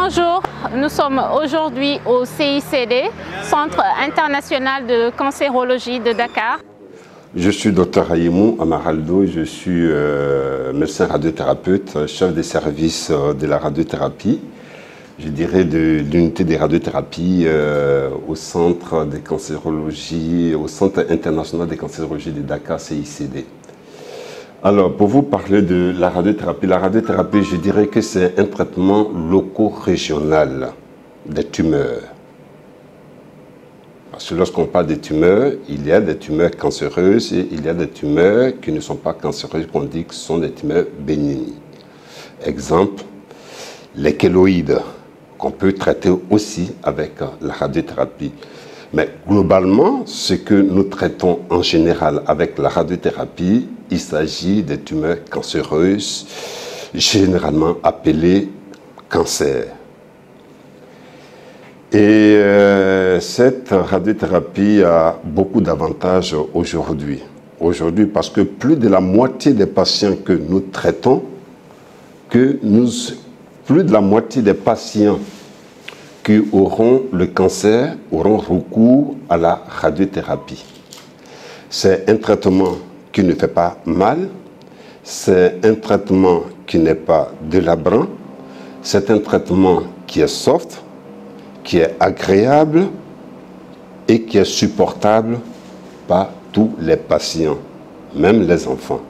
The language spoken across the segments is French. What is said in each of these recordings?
Bonjour, nous sommes aujourd'hui au CICD, Centre international de cancérologie de Dakar. Je suis Dr Ayemou Amaraldo, je suis médecin radiothérapeute, chef des services de la radiothérapie, je dirais de l'unité des radiothérapies au Centre de cancérologie, au Centre international de cancérologie de Dakar, CICD. Alors, pour vous parler de la radiothérapie, je dirais que c'est un traitement loco-régional des tumeurs. Parce que lorsqu'on parle des tumeurs, il y a des tumeurs cancéreuses et il y a des tumeurs qui ne sont pas cancéreuses, qu'on dit que ce sont des tumeurs bénignes. Exemple, les kéloïdes, qu'on peut traiter aussi avec la radiothérapie. Mais globalement, ce que nous traitons en général avec la radiothérapie, il s'agit des tumeurs cancéreuses, généralement appelées cancers. Et cette radiothérapie a beaucoup d'avantages aujourd'hui. Aujourd'hui, parce que plus de la moitié des patients que nous traitons, plus de la moitié des patients qui auront le cancer auront recours à la radiothérapie. C'est un traitement qui ne fait pas mal, c'est un traitement qui n'est pas délabrant, c'est un traitement qui est soft, qui est agréable et qui est supportable par tous les patients, même les enfants.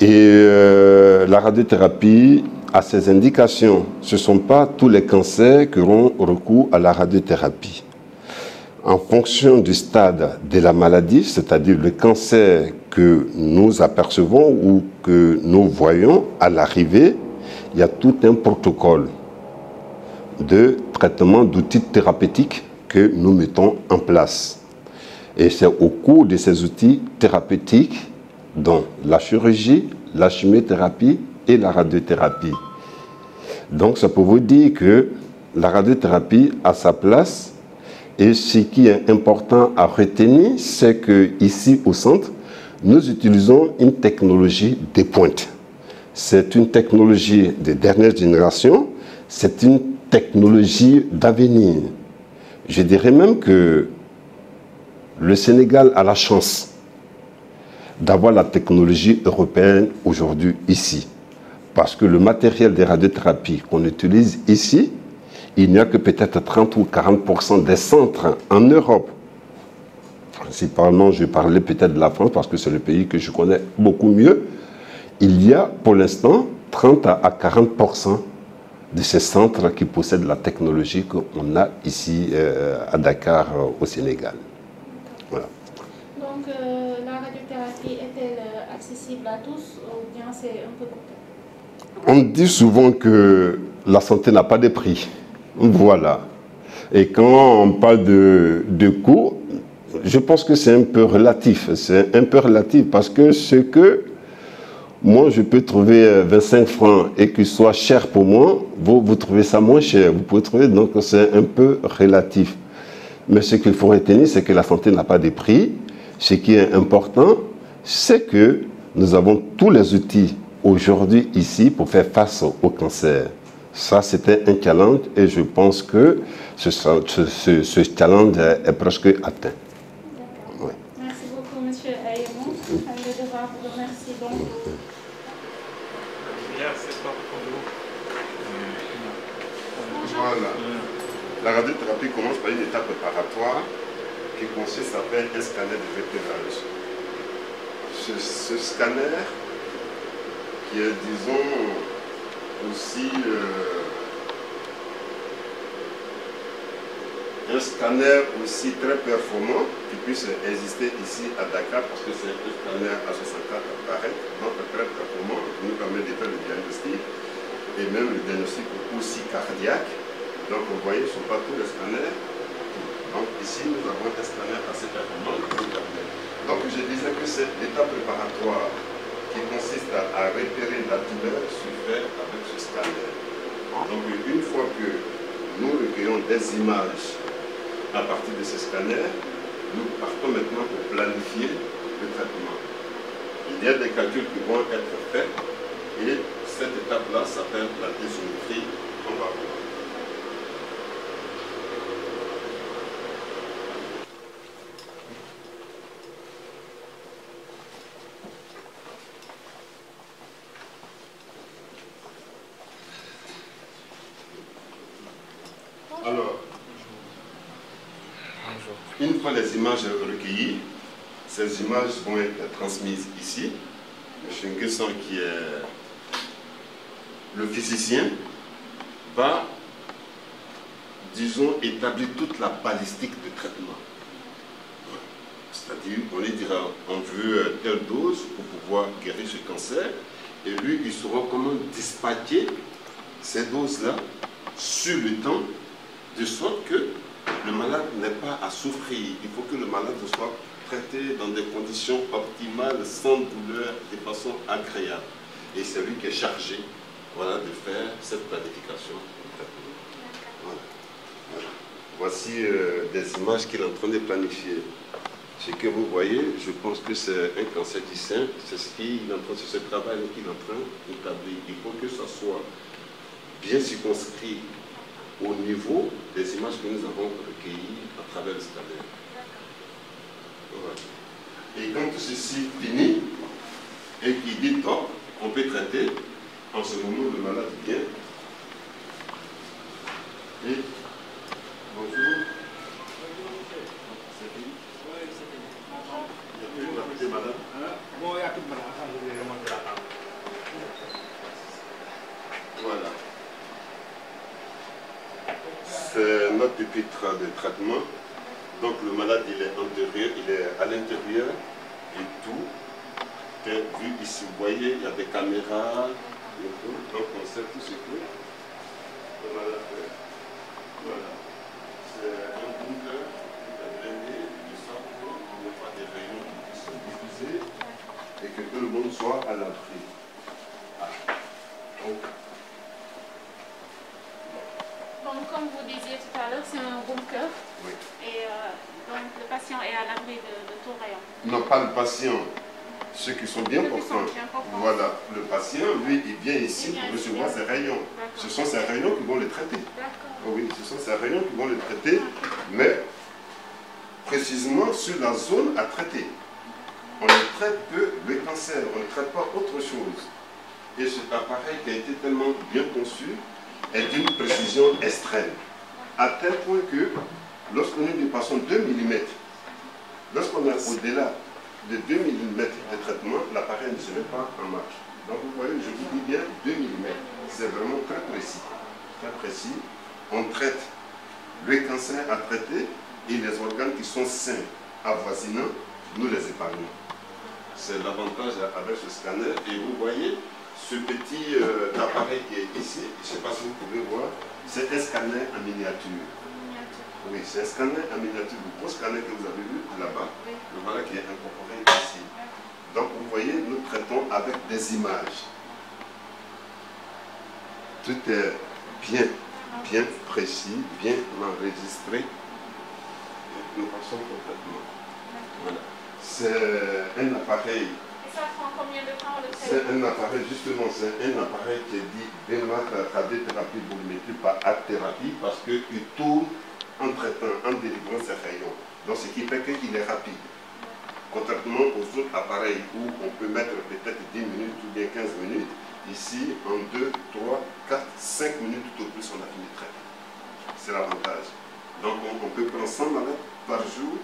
Et la radiothérapie a ses indications. Ce ne sont pas tous les cancers qui auront recours à la radiothérapie. En fonction du stade de la maladie, c'est-à-dire le cancer que nous apercevons ou que nous voyons à l'arrivée, il y a tout un protocole de traitement d'outils thérapeutiques que nous mettons en place. Et c'est au cours de ces outils thérapeutiques, dont la chirurgie, la chimiothérapie et la radiothérapie. Donc c'est pour vous dire que la radiothérapie a sa place, et ce qui est important à retenir, c'est qu'ici au centre, nous utilisons une technologie de pointe. C'est une technologie de dernière génération, c'est une technologie d'avenir. Je dirais même que le Sénégal a la chance d'avoir la technologie européenne aujourd'hui ici. Parce que le matériel de radiothérapie qu'on utilise ici, il n'y a que peut-être 30 ou 40% des centres en Europe. Principalement, je parlais peut-être de la France parce que c'est le pays que je connais beaucoup mieux. Il y a pour l'instant 30 à 40% de ces centres qui possèdent la technologie qu'on a ici à Dakar, au Sénégal. Voilà. Donc la radiothérapie est-elle accessible à tous ou bien c'est un peu coûteux? On dit souvent que la santé n'a pas de prix. Voilà. Et quand on parle de coût, je pense que c'est un peu relatif. C'est un peu relatif parce que ce que moi, je peux trouver 25 francs et qu'il soit cher pour moi, vous trouvez ça moins cher. Vous pouvez trouver, donc c'est un peu relatif. Mais ce qu'il faut retenir, c'est que la santé n'a pas de prix. Ce qui est important, c'est que nous avons tous les outils aujourd'hui ici pour faire face au cancer. Ça, c'était un challenge et je pense que ce challenge est presque atteint. Ouais. Merci beaucoup, M. Ayemou. Je vais devoir vous remercier donc. Voilà. La radiothérapie commence par une étape préparatoire qui consiste à faire un scanner de repérage. Ce scanner, qui est, disons, aussi un scanner aussi très performant qui puisse exister ici à Dakar parce que c'est un scanner A64 appareil, donc très performant, qui nous permet de faire le diagnostic et même le diagnostic aussi cardiaque. Donc vous voyez, ce ne sont pas tous les scanners. Donc ici, nous avons un scanner assez performant. Donc je disais que c'est l'étape préparatoire qui consiste à repérer la tumeur se fait avec ce scanner. Donc une fois que nous recueillons des images à partir de ce scanner, nous partons maintenant pour planifier le traitement. Il y a des calculs qui vont être faits et cette étape-là s'appelle la dosimétrie On va. Alors, une fois les images recueillies, ces images vont être transmises ici. M. Nguessan, qui est le physicien, va, disons, établir toute la balistique de traitement. C'est-à-dire, on lui dira, on veut telle dose pour pouvoir guérir ce cancer, et lui, il saura comment dispatcher ces doses-là sur le temps, de sorte que le malade n'ait pas à souffrir. Il faut que le malade soit traité dans des conditions optimales, sans douleur, de façon agréable. Et c'est lui qui est chargé, voilà, de faire cette planification. Voilà. Voilà. Voici des images qu'il est en train de planifier. Ce que vous voyez, je pense que c'est un cancer du sein. C'est ce travail qu'il est en train d'établir. Il faut que ça soit bien circonscrit au niveau des images que nous avons recueillies à travers le scanner. Voilà. Et quand tout ceci finit, et qu'il dit top, on peut traiter. En ce moment, le malade vient. Et bonjour. C'est fini? Il y a plus de rapide, madame? Voilà. C'est notre pupitre de traitement. Donc le malade, il est antérieur, il est à l'intérieur et tout. Et vu ici, vous voyez, il y a des caméras. Donc on sait tout ce que le malade fait. Voilà. C'est un bunker qui est blindé de sorte qu'il n'y ait pas des rayons qui sont diffusés et que tout le monde soit à l'abri. Ah. Donc, comme vous disiez tout à l'heure, c'est un bunker. Oui. Et donc, le patient est à l'abri de tout rayon. Non, pas le patient. Ceux qui sont bien portants. Voilà. Le patient, lui, il vient ici pour recevoir ses rayons. Ce sont ces rayons qui vont le traiter. Oh oui, ce sont ces rayons qui vont le traiter, mais précisément sur la zone à traiter. On ne traite que le cancer, on ne traite pas autre chose. Et cet appareil qui a été tellement bien conçu est d'une précision extrême, à tel point que lorsque nous dépassons 2 mm, lorsqu'on est au-delà de 2 mm de traitement, l'appareil ne se met pas en marche. Donc vous voyez, je vous dis bien 2 mm. C'est vraiment très précis. Très précis. On traite le cancer à traiter et les organes qui sont sains, avoisinants, nous les épargnons. C'est l'avantage avec ce scanner. Et vous voyez, ce petit appareil qui est ici, je ne sais pas si vous pouvez voir, c'est un scanner en miniature. Oui, c'est un scanner en miniature. Le gros scanner que vous avez vu là-bas, le voilà qui est incorporé ici. Donc vous voyez, nous traitons avec des images. Tout est bien précis, bien enregistré. Nous passons au traitement. Voilà. C'est un appareil. Et ça prend combien de temps le traitement? C'est un appareil, justement, c'est un appareil qui est dit radiothérapie volumétrique par art-thérapie parce qu'il tourne en traitant, en délivrant ses rayons. Donc ce qui fait qu'il est rapide. Contrairement aux autres appareils où on peut mettre peut-être 10 minutes ou bien 15 minutes, ici en 2, 3, 4, 5 minutes tout au plus on a fini de traiter. C'est l'avantage. Donc on peut prendre 100 malades par jour,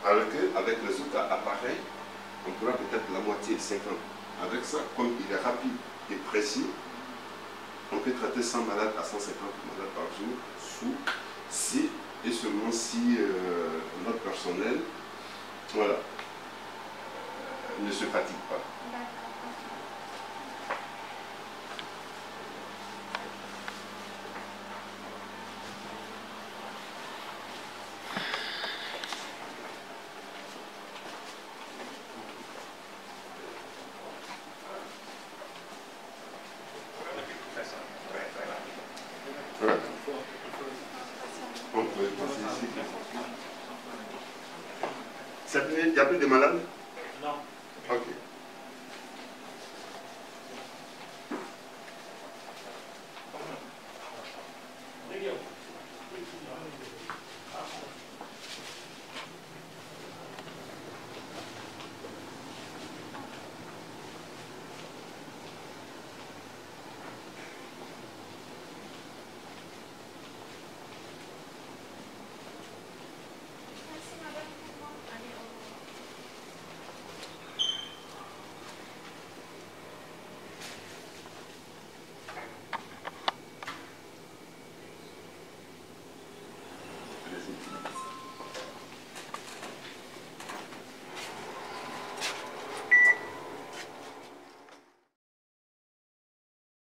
alors qu'avec les autres appareils, on pourra peut-être la moitié, 50. Avec ça, comme il est rapide et précis, on peut traiter 100 malades à 150 malades par jour, si et seulement si notre personnel, voilà, ne se fatigue pas. Il n'y a plus de malades? Non. Ok.